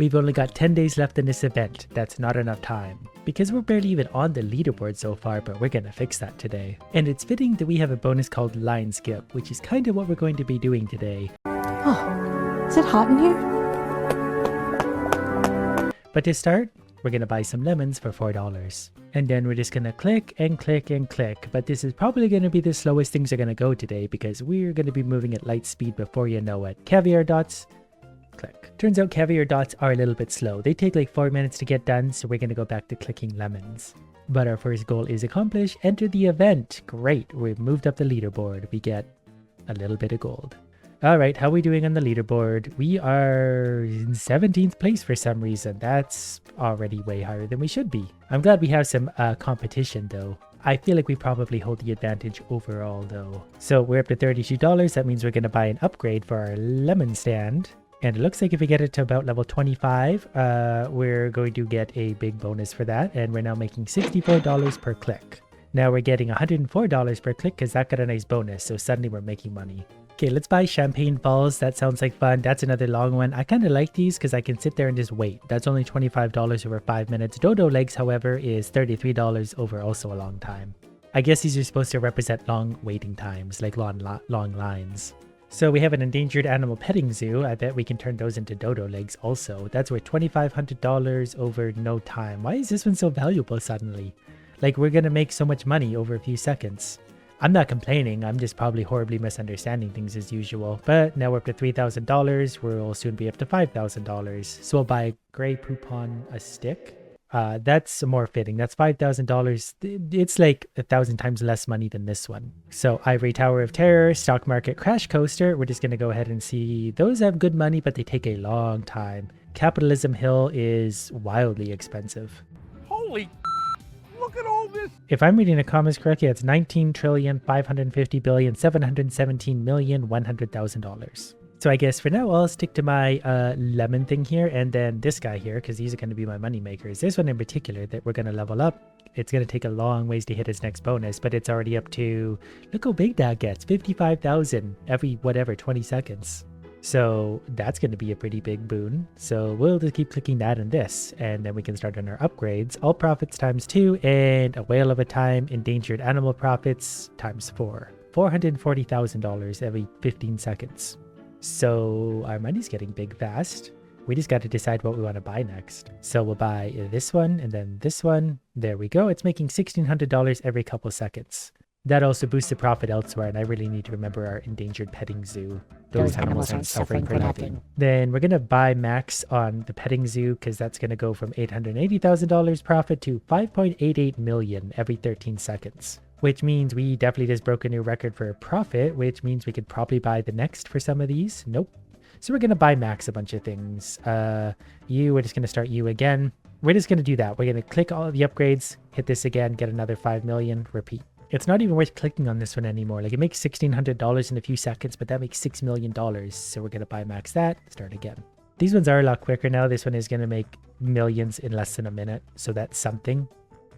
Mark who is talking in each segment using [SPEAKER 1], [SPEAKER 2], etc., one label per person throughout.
[SPEAKER 1] We've only got 10 days left in this event. That's not enough time. Because we're barely even on the leaderboard so far, but we're gonna fix that today. And it's fitting that we have a bonus called line skip, which is kind of what we're going to be doing today.
[SPEAKER 2] Oh, is it hot in here?
[SPEAKER 1] But to start, we're gonna buy some lemons for $4. And then we're just gonna click and click and click. But this is probably gonna be the slowest things are gonna go today because we're gonna be moving at light speed before you know it. Caviar dots. Click. Turns out caviar dots are a little bit slow. They take like 4 minutes to get done, so we're going to go back to clicking lemons. But our first goal is accomplished. Enter the event. Great. We've moved up the leaderboard. We get a little bit of gold. Alright, how are we doing on the leaderboard? We are in 17th place for some reason. That's already way higher than we should be. I'm glad we have some competition though. I feel like we probably hold the advantage overall though. So we're up to $32. That means we're going to buy an upgrade for our lemon stand. And it looks like if we get it to about level 25, we're going to get a big bonus for that. And we're now making $64 per click. Now we're getting $104 per click because that got a nice bonus. So suddenly we're making money. Okay, let's buy champagne balls. That sounds like fun. That's another long one. I kind of like these because I can sit there and just wait. That's only $25 over 5 minutes. Dodo legs, however, is $33 over also a long time. I guess these are supposed to represent long waiting times, like long lines. So we have an endangered animal petting zoo. I bet we can turn those into dodo legs also. That's worth $2,500 over no time. Why is this one so valuable suddenly? Like we're gonna make so much money over a few seconds. I'm not complaining, I'm just probably horribly misunderstanding things as usual. But now we're up to $3,000, we'll soon be up to $5,000. So we'll buy gray poupon a stick. That's more fitting. That's $5,000. It's like 1,000 times less money than this one. So Ivory Tower of Terror, Stock Market Crash Coaster. We're just going to go ahead and see. Those have good money, but they take a long time. Capitalism Hill is wildly expensive.
[SPEAKER 3] Holy look at all this.
[SPEAKER 1] If I'm reading the comments correctly, it's $19,550,717,100,000. So I guess for now, I'll stick to my lemon thing here and then this guy here because these are going to be my money makers. This one in particular that we're going to level up. It's going to take a long ways to hit its next bonus, but it's already up to, look how big that gets, 55,000 every whatever, 20 seconds. So that's going to be a pretty big boon. So we'll just keep clicking that and this, and then we can start on our upgrades. All profits times 2 and a whale of a time, endangered animal profits times 4. $440,000 every 15 seconds. So our money's getting big fast. We just got to decide what we want to buy next. So we'll buy this one and then this one. There we go. It's making $1,600 every couple seconds. That also boosts the profit elsewhere, and I really need to remember our endangered petting zoo. Those animals aren't suffering for nothing. Then we're going to buy max on the petting zoo because that's going to go from $880,000 profit to $5.88 million every 13 seconds. Which means we definitely just broke a new record for profit, which means we could probably buy the next for some of these. Nope. So we're going to buy max a bunch of things. We're just going to start you again. We're just going to do that. We're going to click all of the upgrades, hit this again, get another 5 million, repeat. It's not even worth clicking on this one anymore. Like it makes $1,600 in a few seconds, but that makes $6 million. So we're going to buy max that, start again. These ones are a lot quicker now. This one is going to make millions in less than a minute. So that's something.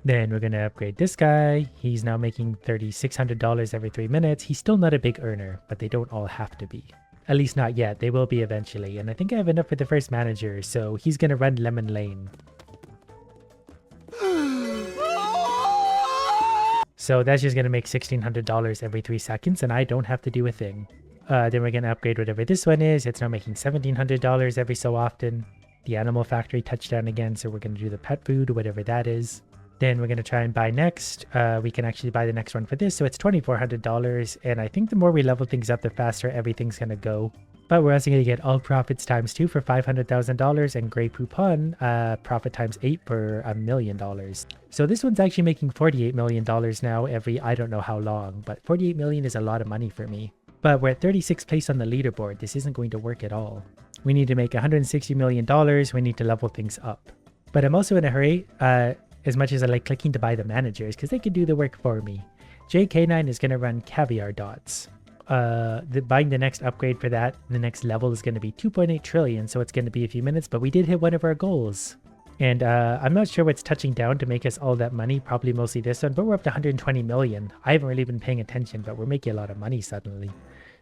[SPEAKER 1] Then we're going to upgrade this guy. He's now making $3,600 every 3 minutes. He's still not a big earner, but they don't all have to be. At least not yet. They will be eventually. And I think I have enough for the first manager, so he's going to run Lemon Lane. So that's just going to make $1,600 every 3 seconds, and I don't have to do a thing. Then we're going to upgrade whatever this one is. It's now making $1,700 every so often. The Animal Factory touchdown again, so we're going to do the pet food, whatever that is. Then we're going to try and buy next. We can actually buy the next one for this, so it's $2,400. And I think the more we level things up, the faster everything's going to go. But we're also going to get all profits times 2 for $500,000 and Grey Poupon profit times 8 for $1 million. So this one's actually making $48 million now every I don't know how long, but $48 million is a lot of money for me. But we're at 36th place on the leaderboard. This isn't going to work at all. We need to make $160 million. We need to level things up. But I'm also in a hurry, as much as I like clicking to buy the managers, because they can do the work for me. JK9 is going to run Caviar Dots. Buying the next upgrade for that, the next level is going to be 2.8 trillion, so it's going to be a few minutes, but we did hit one of our goals. And I'm not sure what's touching down to make us all that money, probably mostly this one, but we're up to 120 million. I haven't really been paying attention, but we're making a lot of money suddenly.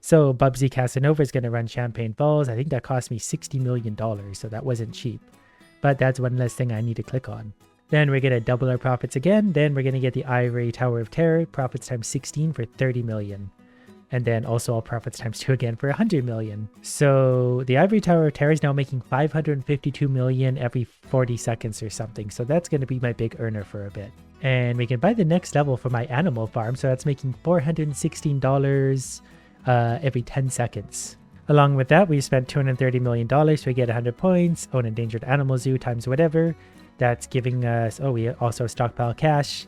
[SPEAKER 1] So Bubsy Casanova is going to run Champagne Falls. I think that cost me $60 million, so that wasn't cheap. But that's one less thing I need to click on. Then we're going to double our profits again. Then we're going to get the Ivory Tower of Terror, profits times 16 for 30 million. And then also all profits times 2 again for 100 million. So the Ivory Tower of Terror is now making 552 million every 40 seconds or something. So that's going to be my big earner for a bit. And we can buy the next level for my animal farm. So that's making $416 every 10 seconds. Along with that, we spent $230 million. So we get 100 points, own endangered animal zoo times whatever. That's giving us, oh, we also stockpile cash.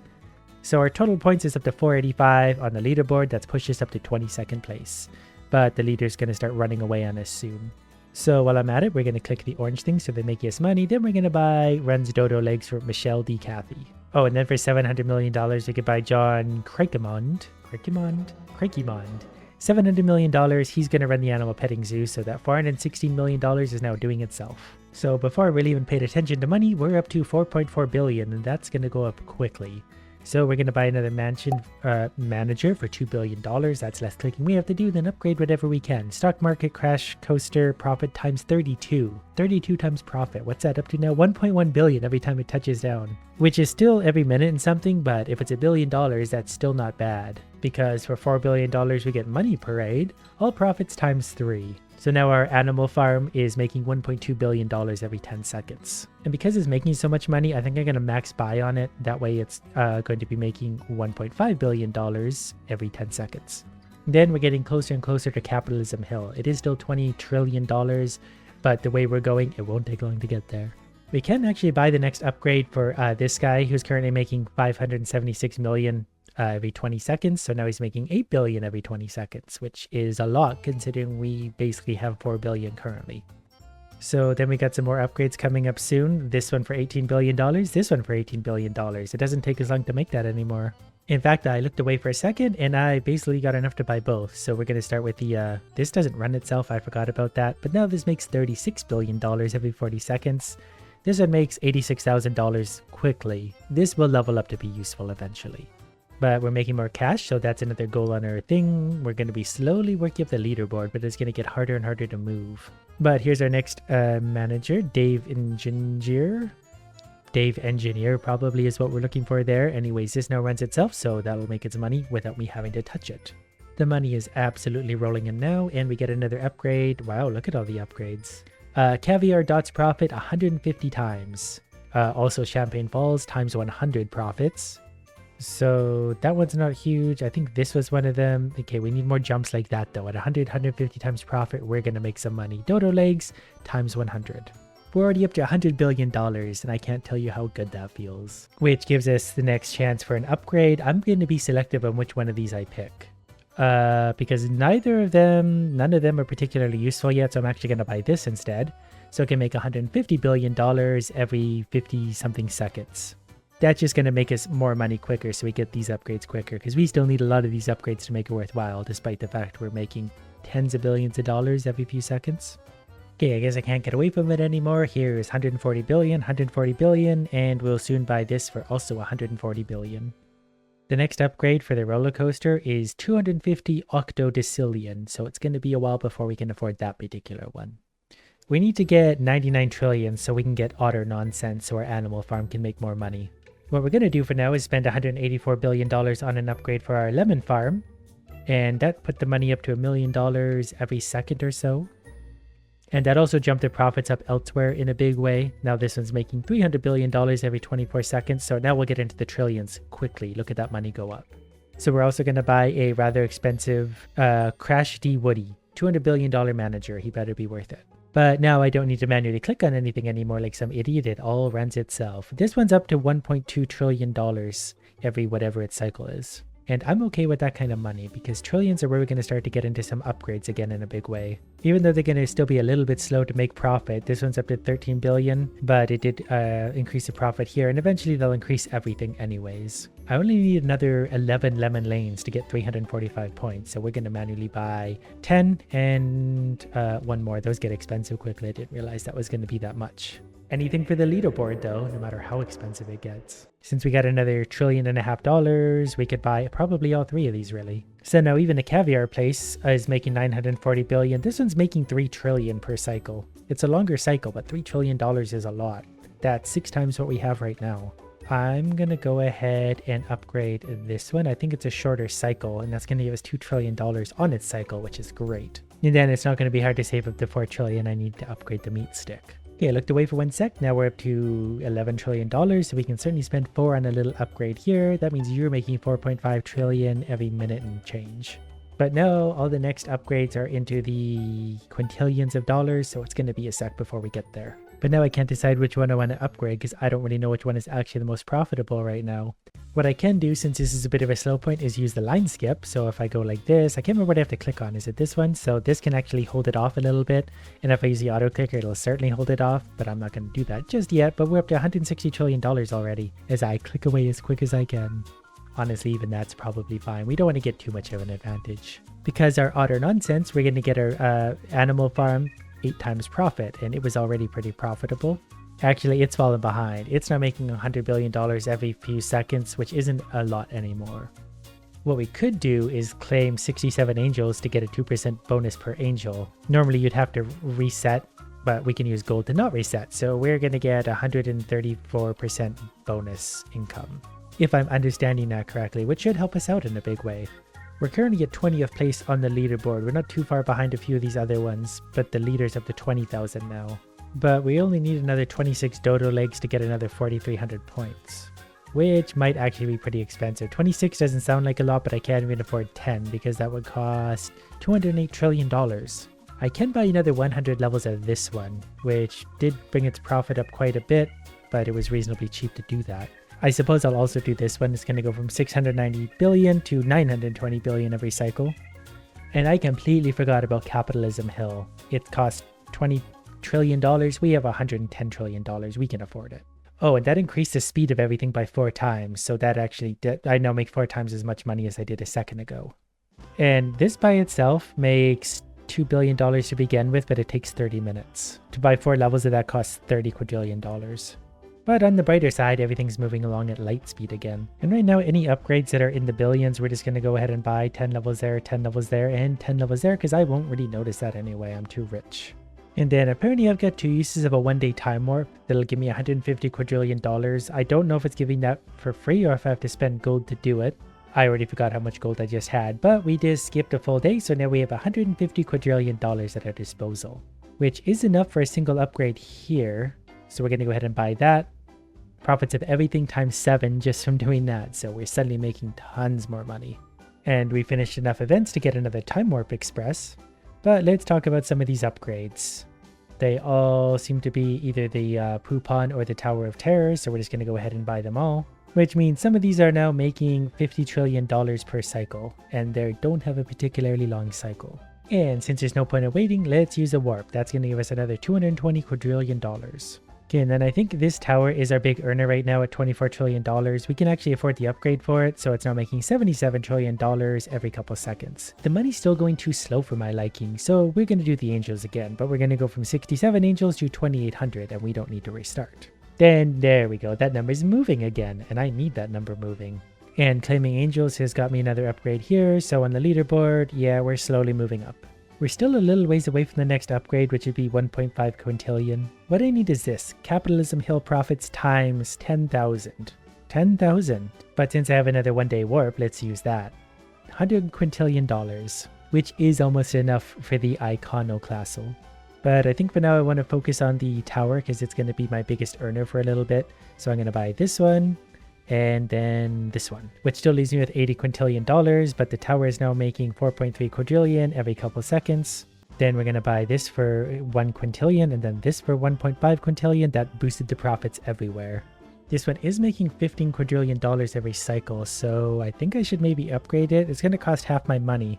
[SPEAKER 1] So our total points is up to 485 on the leaderboard. That's pushed us up to 22nd place. But the leader's going to start running away on us soon. So while I'm at it, we're going to click the orange thing so they make us money. Then we're going to buy Runs Dodo Legs for Michelle D. Cathy. Oh, and then for $700 million, we could buy John Crikimond. $700 million, he's going to run the animal petting zoo, so that $416 million is now doing itself. So before I really even paid attention to money, we're up to 4.4 billion, and that's going to go up quickly. So we're going to buy another mansion manager for $2 billion. That's less clicking we have to do, then upgrade whatever we can. Stock market crash coaster profit times 32. 32 times profit. What's that up to now? 1.1 billion every time it touches down. Which is still every minute and something, but if it's $1 billion, that's still not bad. Because for $4 billion, we get money parade. All profits times 3. So now our animal farm is making $1.2 billion every 10 seconds. And because it's making so much money, I think I'm going to max buy on it. That way it's going to be making $1.5 billion every 10 seconds. Then we're getting closer and closer to capitalism hill. It is still $20 trillion, but the way we're going, it won't take long to get there. We can actually buy the next upgrade for this guy who's currently making 576 million every 20 seconds. So now he's making 8 billion every 20 seconds, which is a lot considering we basically have 4 billion currently. So then we got some more upgrades coming up soon. This one for $18 billion, this one for $18 billion. It doesn't take as long to make that anymore. In fact, I looked away for a second and I basically got enough to buy both. So we're going to start with the, this doesn't run itself. I forgot about that. But now this makes $36 billion every 40 seconds. This one makes $86,000 quickly. This will level up to be useful eventually. But we're making more cash, so that's another goal on our thing. We're going to be slowly working up the leaderboard, but it's going to get harder and harder to move. But here's our next manager, Dave Engineer. Dave Engineer probably is what we're looking for there. Anyways, this now runs itself, so that'll make its money without me having to touch it. The money is absolutely rolling in now, and we get another upgrade. Wow, look at all the upgrades. Caviar dots profit 150 times. Also Champagne Falls times 100 profits. So that one's not huge. I think this was one of them. Okay, we need more jumps like that though. At 150 times profit, we're going to make some money. Dodo legs times 100. We're already up to $100 billion and I can't tell you how good that feels. Which gives us the next chance for an upgrade. I'm going to be selective on which one of these I pick. Because none of them are particularly useful yet. So I'm actually going to buy this instead. So it can make $150 billion every 50 something seconds. That's just going to make us more money quicker so we get these upgrades quicker because we still need a lot of these upgrades to make it worthwhile despite the fact we're making tens of billions of dollars every few seconds. Okay, I guess I can't get away from it anymore. Here is 140 billion, and we'll soon buy this for also 140 billion. The next upgrade for the roller coaster is 250 Duo-decillion, so it's going to be a while before we can afford that particular one. We need to get 99 trillion so we can get otter nonsense so our animal farm can make more money. What we're going to do for now is spend $184 billion on an upgrade for our lemon farm. And that put the money up to $1 million every second or so. And that also jumped the profits up elsewhere in a big way. Now this one's making $300 billion every 24 seconds. So now we'll get into the trillions quickly. Look at that money go up. So we're also going to buy a rather expensive Crash D. Woody. $200 billion manager. He better be worth it. But now I don't need to manually click on anything anymore like some idiot. It all runs itself. This one's up to $1.2 trillion every whatever its cycle is. And I'm okay with that kind of money because trillions are where we're going to start to get into some upgrades again in a big way. Even though they're going to still be a little bit slow to make profit, this one's up to 13 billion, but it did increase the profit here and eventually they'll increase everything anyways. I only need another 11 lemon lanes to get 345 points, so we're going to manually buy 10 and one more. Those get expensive quickly. I didn't realize that was going to be that much. Anything for the leaderboard though, no matter how expensive it gets. Since we got another $1.5 trillion, we could buy probably all three of these really. So now even the caviar place is making 940 billion. This one's making 3 trillion per cycle. It's a longer cycle, but $3 trillion is a lot. That's 6 times what we have right now. I'm going to go ahead and upgrade this one. I think it's a shorter cycle, and that's going to give us $2 trillion on its cycle, which is great. And then it's not going to be hard to save up to 4 trillion. I need to upgrade the meat stick. Okay, I looked away for 1 sec. Now we're up to $11 trillion, so we can certainly spend 4 on a little upgrade here. That means you're making 4.5 trillion every minute and change. But no, all the next upgrades are into the quintillions of dollars, so it's going to be a sec before we get there. But now I can't decide which one I want to upgrade because I don't really know which one is actually the most profitable right now. What I can do, since this is a bit of a slow point, is use the line skip. So if I go like this, I can't remember what I have to click on. Is it this one? So this can actually hold it off a little bit. And if I use the auto clicker, it'll certainly hold it off, but I'm not going to do that just yet. But we're up to $160 trillion already as I click away as quick as I can. Honestly, even that's probably fine. We don't want to get too much of an advantage. Because our otter nonsense, we're going to get our animal farm 8 times profit, and it was already pretty profitable. Actually, it's fallen behind. It's now making $100 billion every few seconds, which isn't a lot anymore. What we could do is claim 67 angels to get a 2% bonus per angel. Normally you'd have to reset, but we can use gold to not reset. So we're going to get 134% bonus income, if I'm understanding that correctly, which should help us out in a big way. We're currently at 20th place on the leaderboard. We're not too far behind a few of these other ones, but the leader's up to 20,000 now. But we only need another 26 dodo legs to get another 4,300 points, which might actually be pretty expensive. 26 doesn't sound like a lot, but I can't even afford 10 because that would cost $208 trillion. I can buy another 100 levels of this one, which did bring its profit up quite a bit, but it was reasonably cheap to do that. I suppose I'll also do this one. It's going to go from 690 billion to 920 billion every cycle. And I completely forgot about Capitalism Hill. It costs $20 trillion. We have $110 trillion. We can afford it. Oh, and that increased the speed of everything by 4 times. So that actually did, I now make 4 times as much money as I did a second ago. And this by itself makes $2 billion to begin with, but it takes 30 minutes. To buy 4 levels of that costs $30 quadrillion. But on the brighter side, everything's moving along at light speed again. And right now, any upgrades that are in the billions, we're just going to go ahead and buy 10 levels there, 10 levels there, and 10 levels there, because I won't really notice that anyway. I'm too rich. And then apparently I've got 2 uses of a 1-day time warp that'll give me $150 quadrillion. I don't know if it's giving that for free or if I have to spend gold to do it. I already forgot how much gold I just had, but we just skipped a full day, so now we have $150 quadrillion at our disposal, which is enough for a single upgrade here. So we're going to go ahead and buy that. Profits of everything times 7 just from doing that, so we're suddenly making tons more money. And we finished enough events to get another Time Warp Express. But let's talk about some of these upgrades. They all seem to be either the Poupon or the Tower of Terror, so we're just going to go ahead and buy them all. Which means some of these are now making $50 trillion per cycle, and they don't have a particularly long cycle. And since there's no point in waiting, let's use a warp. That's going to give us another $220 quadrillion. Okay, and then I think this tower is our big earner right now at $24 trillion. We can actually afford the upgrade for it, so it's now making $77 trillion every couple seconds. The money's still going too slow for my liking, so we're going to do the angels again, but we're going to go from 67 angels to 2,800, and we don't need to restart. Then there we go, that number's moving again, and I need that number moving. And claiming angels has got me another upgrade here, so on the leaderboard, yeah, we're slowly moving up. We're still a little ways away from the next upgrade, which would be 1.5 quintillion. What I need is this, Capitalism Hill profits times 10,000. 10,000. But since I have another 1-day warp, let's use that. $100 quintillion, which is almost enough for the iconoclastal. But I think for now I want to focus on the tower because it's going to be my biggest earner for a little bit. So I'm going to buy this one. And then this one, which still leaves me with $80 quintillion, but the tower is now making 4.3 quadrillion every couple seconds. Then we're going to buy this for 1 quintillion and then this for 1.5 quintillion. That boosted the profits everywhere. This one is making $15 quadrillion every cycle, so I think I should maybe upgrade it. It's going to cost half my money,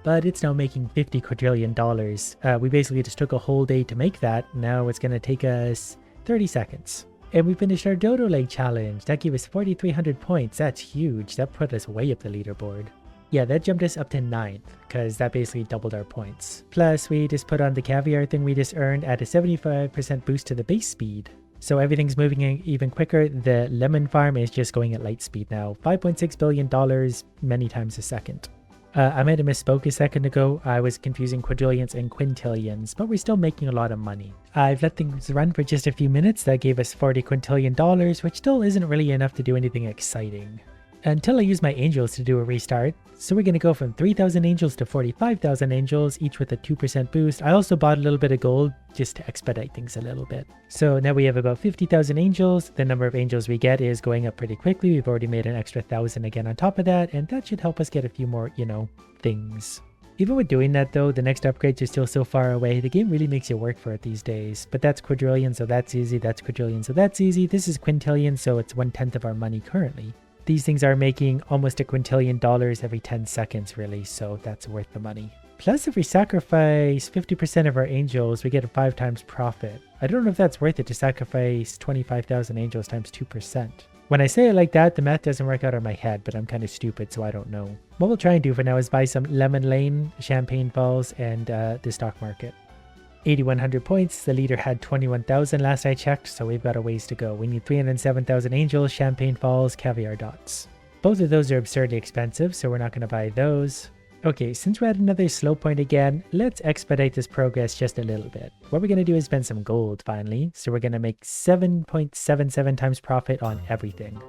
[SPEAKER 1] but it's now making $50 quadrillion. We basically just took a whole day to make that. Now it's going to take us 30 seconds. And we finished our Dodo Leg Challenge. That gave us 4,300 points. That's huge. That put us way up the leaderboard. Yeah, that jumped us up to 9th, because that basically doubled our points. Plus, we just put on the caviar thing we just earned at a 75% boost to the base speed. So everything's moving even quicker. The lemon farm is just going at light speed now. $5.6 billion many times a second. I might have misspoke a second ago. I was confusing quadrillions and quintillions, but we're still making a lot of money. I've let things run for just a few minutes. That gave us $40 quintillion, which still isn't really enough to do anything exciting. Until I use my angels to do a restart. So we're going to go from 3,000 angels to 45,000 angels, each with a 2% boost. I also bought a little bit of gold just to expedite things a little bit. So now we have about 50,000 angels. The number of angels we get is going up pretty quickly. We've already made an extra 1,000 again on top of that, and that should help us get a few more, things. Even with doing that though, the next upgrades are still so far away. The game really makes you work for it these days. But that's quadrillion, so that's easy. That's quadrillion, so that's easy. This is quintillion, so it's 1/10 of our money currently. These things are making almost $1 quintillion every 10 seconds really, so that's worth the money. Plus, if we sacrifice 50% of our angels, we get a 5 times profit. I don't know if that's worth it to sacrifice 25,000 angels times 2%. When I say it like that, the math doesn't work out in my head, but I'm kind of stupid, so I don't know. What we'll try and do for now is buy some Lemon Lane, Champagne Falls, and the stock market. 8,100 points. The leader had 21,000 last I checked, so we've got a ways to go. We need 307,000 angels, Champagne Falls, Caviar Dots. Both of those are absurdly expensive, so we're not going to buy those. Okay, since we're at another slow point again, let's expedite this progress just a little bit. What we're going to do is spend some gold finally, so we're going to make 7.77 times profit on everything,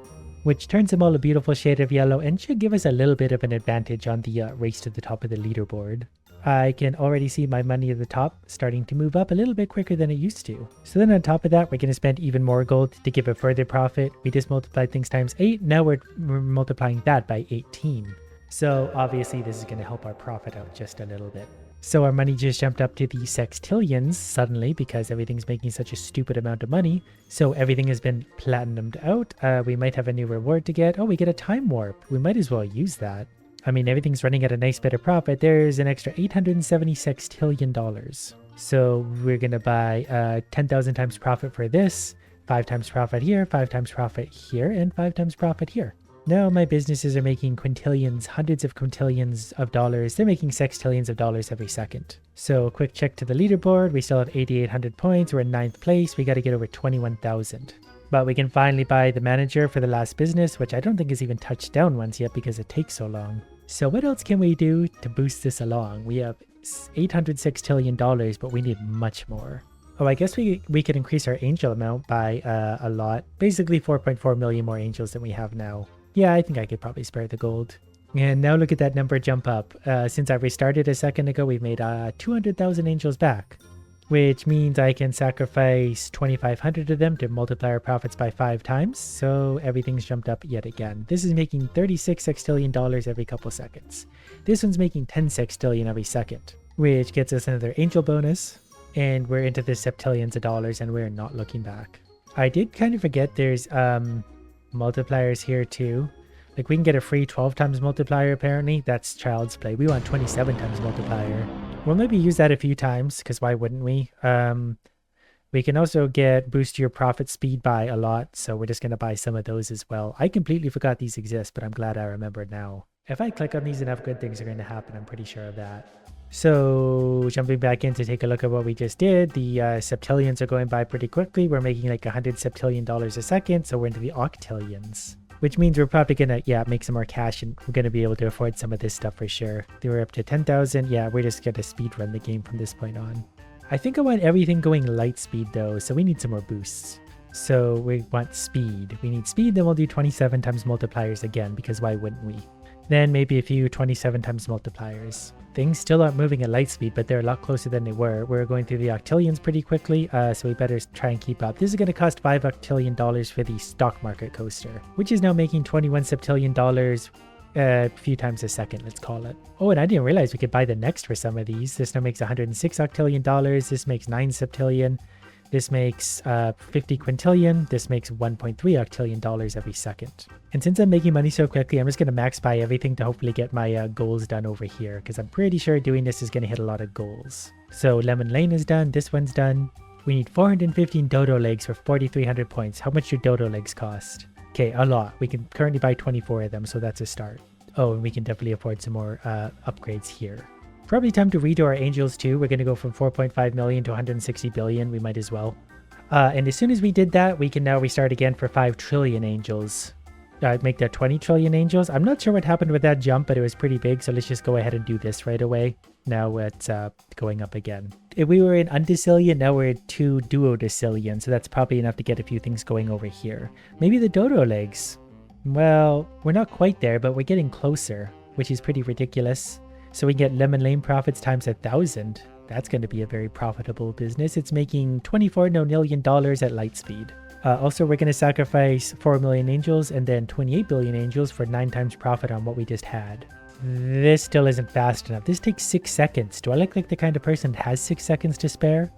[SPEAKER 1] which turns them all a beautiful shade of yellow and should give us a little bit of an advantage on the race to the top of the leaderboard. I can already see my money at the top starting to move up a little bit quicker than it used to. So then on top of that, we're going to spend even more gold to give a further profit. We just multiplied things times 8. Now we're multiplying that by 18. So obviously this is going to help our profit out just a little bit. So our money just jumped up to the sextillions suddenly because everything's making such a stupid amount of money. So everything has been platinumed out. We might have a new reward to get. Oh, we get a time warp. We might as well use that. I mean, everything's running at a nice bit of profit. There's an extra $876 sextillion. So we're going to buy 10,000 times profit for this, 5 times profit here, 5 times profit here, and 5 times profit here. Now my businesses are making quintillions, hundreds of quintillions of dollars. They're making sextillions of dollars every second. So quick check to the leaderboard. We still have 8,800 points. We're in 9th place. We got to get over 21,000. But we can finally buy the manager for the last business, which I don't think has even touched down once yet because it takes so long. So what else can we do to boost this along? We have $806 sextillion, but we need much more. Oh, I guess we could increase our angel amount by a lot. Basically 4.4 million more angels than we have now. Yeah, I think I could probably spare the gold. And now look at that number jump up. Since I restarted a second ago, we've made 200,000 angels back, which means I can sacrifice 2,500 of them to multiply our profits by 5 times. So everything's jumped up yet again. This is making $36 sextillion every couple seconds. This one's making 10 sextillion every second, which gets us another angel bonus. And we're into the septillions of dollars and we're not looking back. I did kind of forget there's multipliers here too. Like we can get a free 12 times multiplier apparently. That's child's play. We want 27 times multiplier. We'll maybe use that a few times because why wouldn't we? We can also boost your profit speed by a lot. So we're just going to buy some of those as well. I completely forgot these exist, but I'm glad I remembered now. If I click on these enough, good things are going to happen. I'm pretty sure of that. So jumping back in to take a look at what we just did, the septillions are going by pretty quickly. We're making like $100 septillion a second. So we're into the octillions, which means we're probably going to, make some more cash and we're going to be able to afford some of this stuff for sure. They were up to 10,000. Yeah, we're just going to speed run the game from this point on. I think I want everything going light speed though. So we need some more boosts. So we want speed. We need speed. Then we'll do 27 times multipliers again, because why wouldn't we? Then maybe a few 27 times multipliers. Things still aren't moving at light speed, but they're a lot closer than they were. We're going through the octillions pretty quickly, so we better try and keep up. This is going to cost $5 octillion for the stock market coaster, which is now making $21 septillion a few times a second, let's call it. Oh, and I didn't realize we could buy the next for some of these. This now makes $106 octillion. This makes 9 septillion. This makes 50 quintillion. This makes $1.3 octillion every second. And since I'm making money so quickly, I'm just going to max buy everything to hopefully get my goals done over here, because I'm pretty sure doing this is going to hit a lot of goals. So Lemon Lane is done. This one's done. We need 415 dodo legs for 4,300 points. How much do dodo legs cost? Okay, a lot. We can currently buy 24 of them, so that's a start. Oh, and we can definitely afford some more upgrades here. Probably time to redo our angels too. We're going to go from 4.5 million to 160 billion. We might as well. And as soon as we did that, we can now restart again for 5 trillion angels. make that 20 trillion angels. I'm not sure what happened with that jump, but it was pretty big. So let's just go ahead and do this right away. Now it's going up again. If we were in undecillion, now we're at 2 duo-decillion. So that's probably enough to get a few things going over here. Maybe the dodo legs. Well, we're not quite there, but we're getting closer, which is pretty ridiculous. So we get lemon lane profits times 1,000. That's going to be a very profitable business. It's making $24 million at light speed. Also, we're going to sacrifice 4 million angels and then 28 billion angels for 9 times profit on what we just had. This still isn't fast enough. This takes 6 seconds. Do I look like the kind of person that has 6 seconds to spare?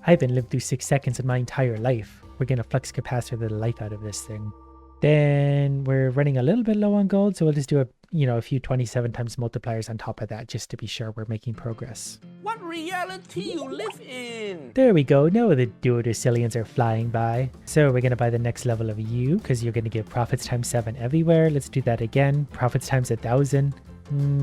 [SPEAKER 1] I haven't lived through 6 seconds in my entire life. We're going to flux capacitor the life out of this thing. Then we're running a little bit low on gold, so we'll just do a few 27 times multipliers on top of that just to be sure we're making progress.
[SPEAKER 3] What reality you live in?
[SPEAKER 1] There we go. Now the duo-decillions are flying by. So we're going to buy the next level of U because you're going to give profits times 7 everywhere. Let's do that again. Profits times 1,000.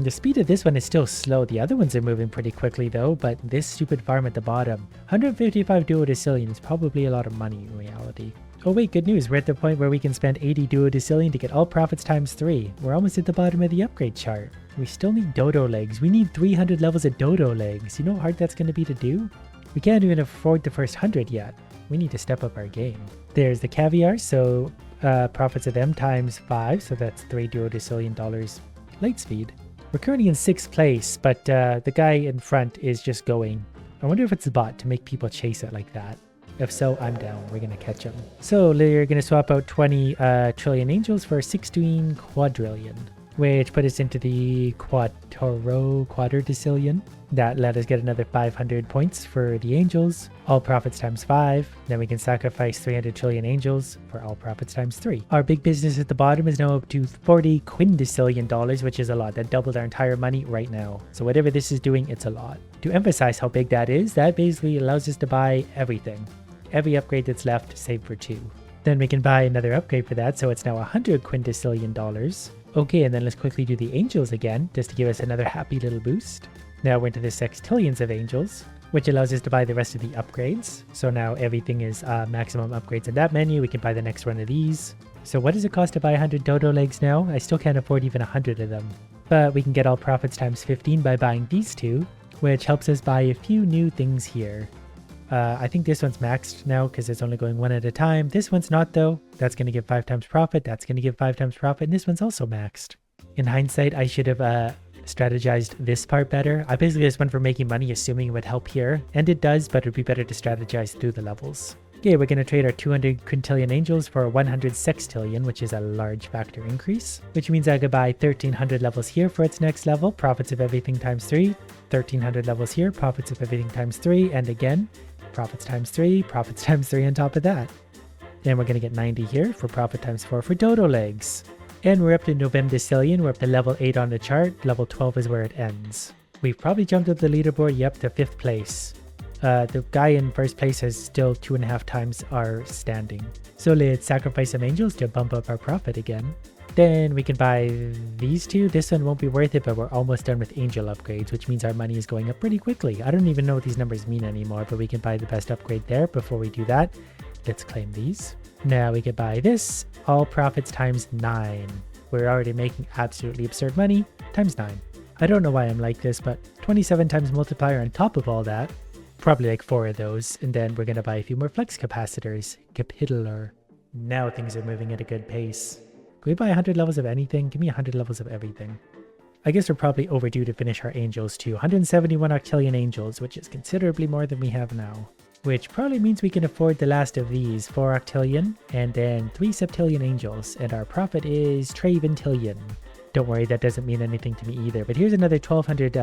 [SPEAKER 1] The speed of this one is still slow. The other ones are moving pretty quickly though, but this stupid farm at the bottom. 155 duo-decillion is probably a lot of money in reality. Oh wait, good news. We're at the point where we can spend 80 duo-decillion to get all profits times 3. We're almost at the bottom of the upgrade chart. We still need dodo legs. We need 300 levels of dodo legs. You know how hard that's going to be to do? We can't even afford the first 100 yet. We need to step up our game. There's the caviar, so profits of them times 5, so that's 3 duo-decillion dollars light speed. We're currently in 6th place, but the guy in front is just going. I wonder if it's a bot to make people chase it like that. If so, I'm down. We're going to catch him. So we're going to swap out 20 trillion angels for 16 quadrillion, which put us into the quadro-decillion. That let us get another 500 points for the angels. All profits times 5. Then we can sacrifice 300 trillion angels for all profits times 3. Our big business at the bottom is now up to 40 quindecillion dollars, which is a lot. That doubled our entire money right now. So whatever this is doing, it's a lot. To emphasize how big that is, that basically allows us to buy everything. Every upgrade that's left, save for 2. Then we can buy another upgrade for that, so it's now 100 quindecillion dollars. Okay, and then let's quickly do the angels again, just to give us another happy little boost. Now we're into the sextillions of angels, which allows us to buy the rest of the upgrades. So now everything is maximum upgrades in that menu. We can buy the next one of these. So what does it cost to buy 100 dodo legs now? I still can't afford even 100 of them. But we can get all profits times 15 by buying these two, which helps us buy a few new things here. I think this one's maxed now because it's only going one at a time. This one's not though. That's going to give 5 times profit. That's going to give 5 times profit. And this one's also maxed. In hindsight, I should have strategized this part better. I basically just went for making money assuming it would help here. And it does, but it would be better to strategize through the levels. Okay, we're going to trade our 200 quintillion angels for 100 sextillion, which is a large factor increase. Which means I could buy 1300 levels here for its next level. Profits of everything times 3. 1300 levels here. Profits of everything times 3. And again, profits times 3, profits times 3 on top of that. Then we're going to get 90 here for profit times 4 for dodo legs. And we're up to November-decillion. We're up to level 8 on the chart. Level 12 is where it ends. We've probably jumped up the leaderboard, yep, to 5th place. The guy in first place has still 2.5 times our standing. So let's sacrifice some angels to bump up our profit again. Then we can buy these two. This one won't be worth it, but we're almost done with angel upgrades, which means our money is going up pretty quickly. I don't even know what these numbers mean anymore, but we can buy the best upgrade there. Before we do that, let's claim these. Now we can buy this. All profits times 9. We're already making absolutely absurd money. Times 9. I don't know why I'm like this, but 27 times multiplier on top of all that. Probably like 4 of those. And then we're going to buy a few more flex capacitors. Capitalizer. Now things are moving at a good pace. Can we buy 100 levels of anything? Give me 100 levels of everything. I guess we're probably overdue to finish our angels too. 171 octillion angels, which is considerably more than we have now. Which probably means we can afford the last of these, 4 octillion, and then 3 septillion angels, and our profit is traventillion. Don't worry, that doesn't mean anything to me either, but here's another 1200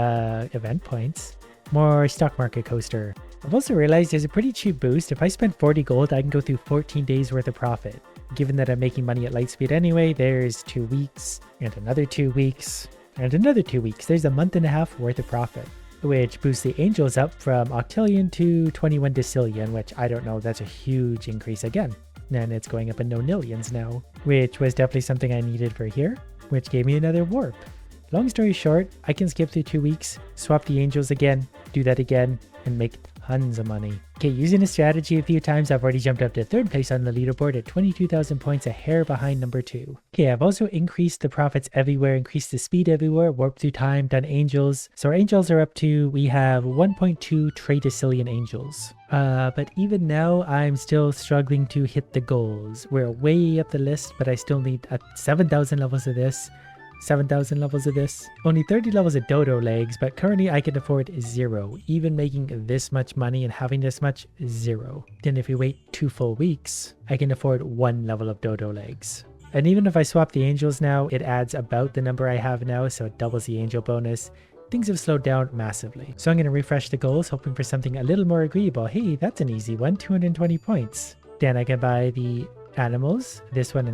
[SPEAKER 1] event points. More stock market coaster. I've also realized there's a pretty cheap boost. If I spend 40 gold, I can go through 14 days worth of profit. Given that I'm making money at light speed anyway, there's 2 weeks, and another 2 weeks, and another 2 weeks. There's a month and a half worth of profit, which boosts the angels up from octillion to 21 decillion, which I don't know, that's a huge increase again. And it's going up in nonillions now, which was definitely something I needed for here, which gave me another warp. Long story short, I can skip through 2 weeks, swap the angels again, do that again, and make Tons of money. Okay, using the strategy a few times, I've already jumped up to 3rd place on the leaderboard at 22,000 points, a hair behind number 2. Okay, I've also increased the profits everywhere, increased the speed everywhere, warped through time, done angels. So our angels are up to, we have 1.2 Duo-decillion angels. But even now, I'm still struggling to hit the goals. We're way up the list, but I still need 7,000 levels of this. 7,000 levels of this. Only 30 levels of dodo legs, but currently I can afford 0. Even making this much money and having this much, 0. Then if we wait 2 full weeks, I can afford 1 level of dodo legs. And even if I swap the angels now, it adds about the number I have now, so it doubles the angel bonus. Things have slowed down massively. So I'm going to refresh the goals, hoping for something a little more agreeable. Hey, that's an easy one, 220 points. Then I can buy the animals, this one,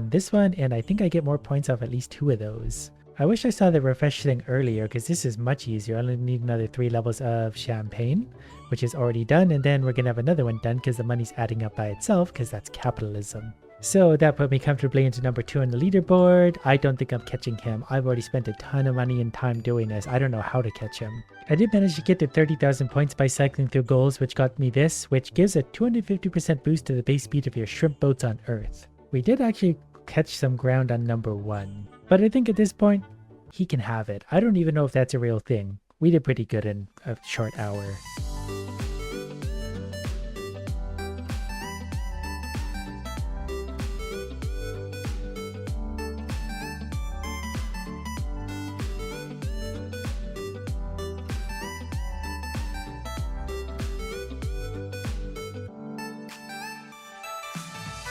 [SPEAKER 1] and I think I get more points off at least 2 of those. I wish I saw the refresh thing earlier because this is much easier. I only need another 3 levels of champagne, which is already done, and then we're going to have another one done because the money's adding up by itself because that's capitalism. So that put me comfortably into number 2 on the leaderboard. I don't think I'm catching him. I've already spent a ton of money and time doing this. I don't know how to catch him. I did manage to get to 30,000 points by cycling through goals, which got me this, which gives a 250% boost to the base speed of your shrimp boats on Earth. We did actually catch some ground on number 1. But I think at this point, he can have it. I don't even know if that's a real thing. We did pretty good in a short hour.